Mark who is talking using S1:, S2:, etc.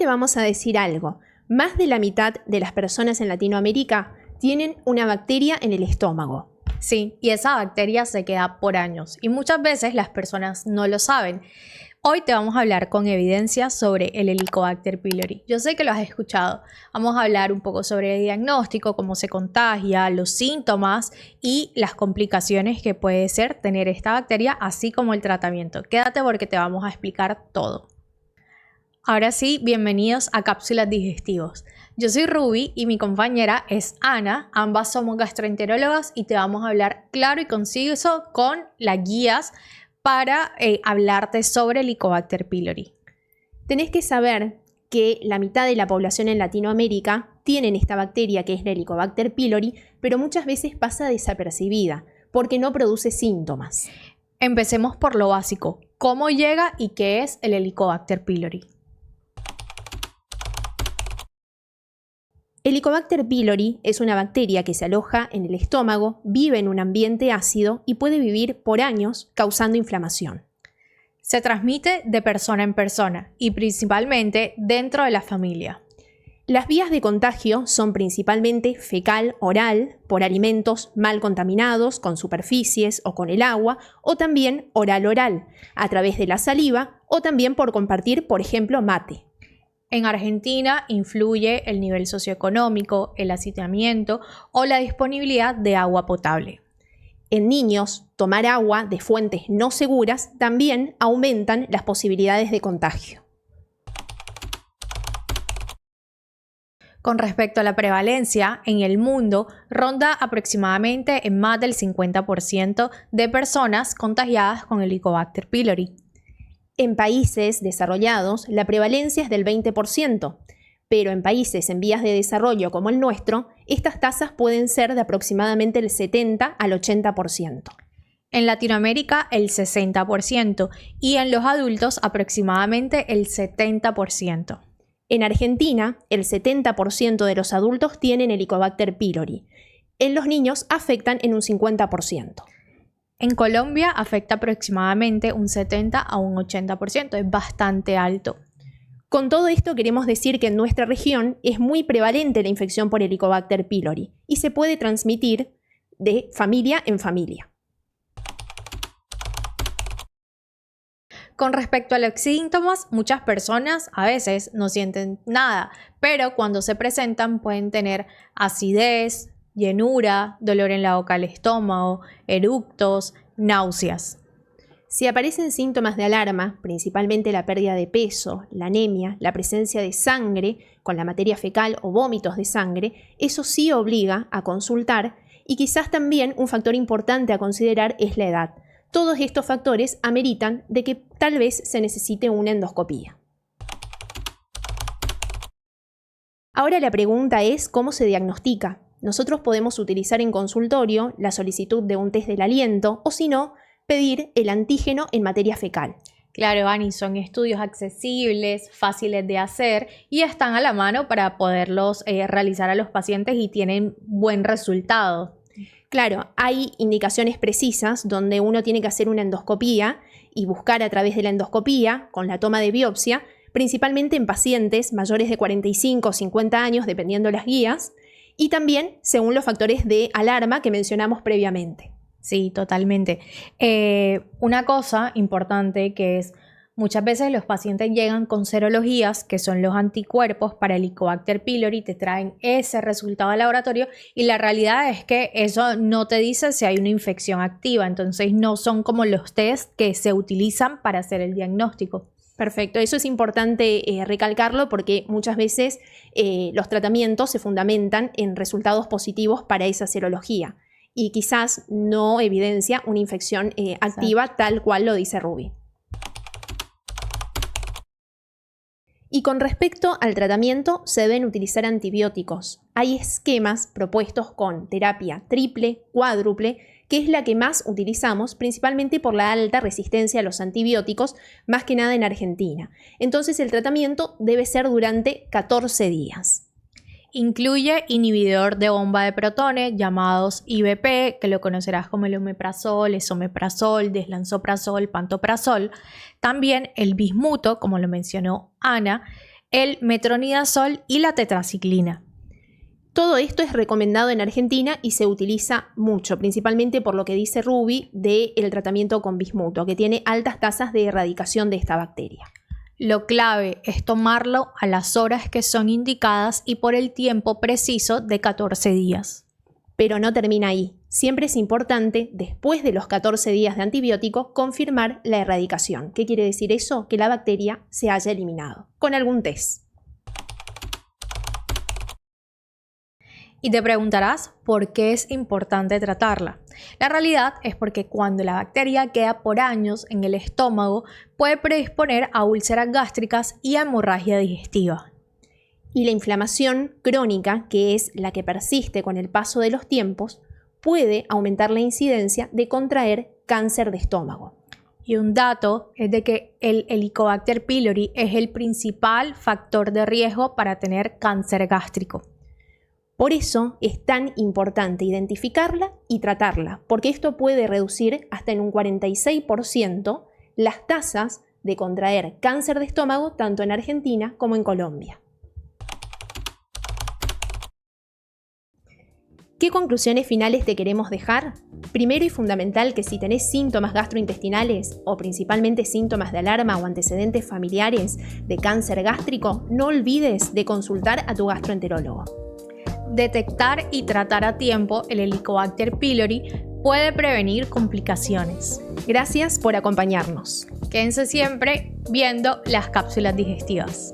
S1: te vamos a decir algo. Más de la mitad de las personas en Latinoamérica tienen una bacteria en el estómago.
S2: Sí, y esa bacteria se queda por años y muchas veces las personas no lo saben. Hoy te vamos a hablar con evidencia sobre el Helicobacter pylori. Yo sé que lo has escuchado. Vamos a hablar un poco sobre el diagnóstico, cómo se contagia, los síntomas y las complicaciones que puede ser tener esta bacteria, así como el tratamiento. Quédate porque te vamos a explicar todo. Ahora sí, bienvenidos a Cápsulas Digestivos. Yo soy Ruby y mi compañera es Ana. Ambas somos gastroenterólogas y te vamos a hablar claro y conciso con las guías para hablarte sobre el Helicobacter pylori.
S1: Tenés que saber que la mitad de la población en Latinoamérica tienen esta bacteria que es el Helicobacter pylori, pero muchas veces pasa desapercibida porque no produce síntomas.
S2: Empecemos por lo básico. ¿Cómo llega y qué es el Helicobacter pylori?
S1: Helicobacter pylori es una bacteria que se aloja en el estómago, vive en un ambiente ácido y puede vivir por años causando inflamación.
S2: Se transmite de persona en persona y principalmente dentro de la familia.
S1: Las vías de contagio son principalmente fecal-oral, por alimentos mal contaminados, con superficies o con el agua, o también oral-oral, a través de la saliva o también por compartir, por ejemplo, mate.
S2: En Argentina influye el nivel socioeconómico, el hacinamiento o la disponibilidad de agua potable.
S1: En niños, tomar agua de fuentes no seguras también aumentan las posibilidades de contagio.
S2: Con respecto a la prevalencia, en el mundo ronda aproximadamente en más del 50% de personas contagiadas con Helicobacter pylori.
S1: En países desarrollados, la prevalencia es del 20%, pero en países en vías de desarrollo como el nuestro, estas tasas pueden ser de aproximadamente el 70 al 80%.
S2: En Latinoamérica, el 60% y en los adultos aproximadamente el 70%.
S1: En Argentina, el 70% de los adultos tienen Helicobacter pylori. En los niños afectan en un 50%.
S2: En Colombia afecta aproximadamente un 70 a un 80%, es bastante alto.
S1: Con todo esto queremos decir que en nuestra región es muy prevalente la infección por Helicobacter pylori y se puede transmitir de familia en familia.
S2: Con respecto a los síntomas, muchas personas a veces no sienten nada, pero cuando se presentan pueden tener acidez, llenura, dolor en la boca del estómago, eructos, náuseas.
S1: Si aparecen síntomas de alarma, principalmente la pérdida de peso, la anemia, la presencia de sangre con la materia fecal o vómitos de sangre, eso sí obliga a consultar y quizás también un factor importante a considerar es la edad. Todos estos factores ameritan de que tal vez se necesite una endoscopía. Ahora la pregunta es ¿cómo se diagnostica? Nosotros podemos utilizar en consultorio la solicitud de un test del aliento o si no, pedir el antígeno en materia fecal.
S2: Claro, Ani, son estudios accesibles, fáciles de hacer y están a la mano para poderlos realizar a los pacientes y tienen buen resultado.
S1: Claro, hay indicaciones precisas donde uno tiene que hacer una endoscopía y buscar a través de la endoscopía, con la toma de biopsia, principalmente en pacientes mayores de 45 o 50 años, dependiendo las guías, y también según los factores de alarma que mencionamos previamente.
S2: Sí, totalmente. Una cosa importante que es, muchas veces los pacientes llegan con serologías, que son los anticuerpos para el Helicobacter pylori, te traen ese resultado de laboratorio y la realidad es que eso no te dice si hay una infección activa, entonces no son como los test que se utilizan para hacer el diagnóstico.
S1: Perfecto, eso es importante recalcarlo porque muchas veces los tratamientos se fundamentan en resultados positivos para esa serología y quizás no evidencia una infección activa tal cual lo dice Ruby. Y con respecto al tratamiento, se deben utilizar antibióticos. Hay esquemas propuestos con terapia triple, cuádruple, que es la que más utilizamos, principalmente por la alta resistencia a los antibióticos, más que nada en Argentina. Entonces el tratamiento debe ser durante 14 días.
S2: Incluye inhibidor de bomba de protones llamados IBP, que lo conocerás como el omeprazol, esomeprazol, deslansoprazol, pantoprazol. También el bismuto, como lo mencionó Ana, el metronidazol y la tetraciclina.
S1: Todo esto es recomendado en Argentina y se utiliza mucho, principalmente por lo que dice Ruby del tratamiento con bismuto, que tiene altas tasas de erradicación de esta bacteria.
S2: Lo clave es tomarlo a las horas que son indicadas y por el tiempo preciso de 14 días.
S1: Pero no termina ahí. Siempre es importante, después de los 14 días de antibiótico, confirmar la erradicación. ¿Qué quiere decir eso? Que la bacteria se haya eliminado, con algún test.
S2: Y te preguntarás por qué es importante tratarla. La realidad es porque cuando la bacteria queda por años en el estómago, puede predisponer a úlceras gástricas y a hemorragia digestiva.
S1: Y la inflamación crónica, que es la que persiste con el paso de los tiempos, puede aumentar la incidencia de contraer cáncer de estómago.
S2: Y un dato es de que el Helicobacter pylori es el principal factor de riesgo para tener cáncer gástrico.
S1: Por eso es tan importante identificarla y tratarla, porque esto puede reducir hasta en un 46% las tasas de contraer cáncer de estómago tanto en Argentina como en Colombia. ¿Qué conclusiones finales te queremos dejar? Primero y fundamental que si tenés síntomas gastrointestinales o principalmente síntomas de alarma o antecedentes familiares de cáncer gástrico, no olvides de consultar a tu gastroenterólogo.
S2: Detectar y tratar a tiempo el Helicobacter pylori puede prevenir complicaciones.
S1: Gracias por acompañarnos.
S2: Quédense siempre viendo las cápsulas digestivas.